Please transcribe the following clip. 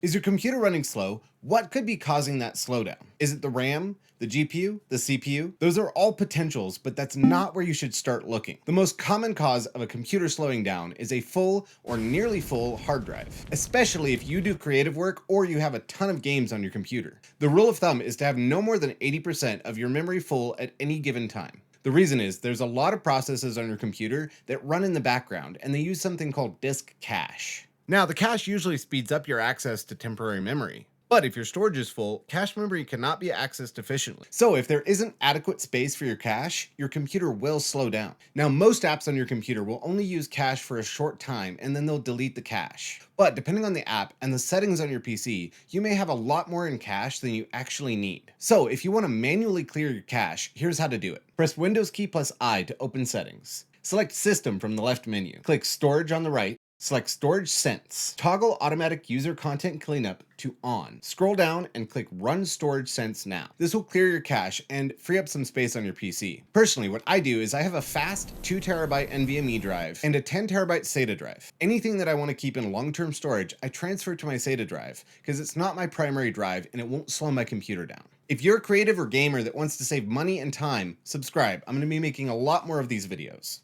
Is your computer running slow? What could be causing that slowdown? Is it the RAM, the GPU, the CPU? Those are all potentials, but that's not where you should start looking. The most common cause of a computer slowing down is a full or nearly full hard drive, especially if you do creative work or you have a ton of games on your computer. The rule of thumb is to have no more than 80% of your memory full at any given time. The reason is there's a lot of processes on your computer that run in the background, and they use something called disk cache. Now, the cache usually speeds up your access to temporary memory. But if your storage is full, cache memory cannot be accessed efficiently. So if there isn't adequate space for your cache, your computer will slow down. Now, most apps on your computer will only use cache for a short time and then they'll delete the cache. But depending on the app and the settings on your PC, you may have a lot more in cache than you actually need. So if you want to manually clear your cache, here's how to do it. Press Windows key plus I to open settings. Select System from the left menu. Click Storage on the right. Select Storage Sense. Toggle Automatic User Content Cleanup to On. Scroll down and click Run Storage Sense now. This will clear your cache and free up some space on your PC. Personally, what I do is I have a fast 2TB NVMe drive and a 10TB SATA drive. Anything that I want to keep in long-term storage, I transfer to my SATA drive because it's not my primary drive and it won't slow my computer down. If you're a creative or gamer that wants to save money and time, subscribe. I'm going to be making a lot more of these videos.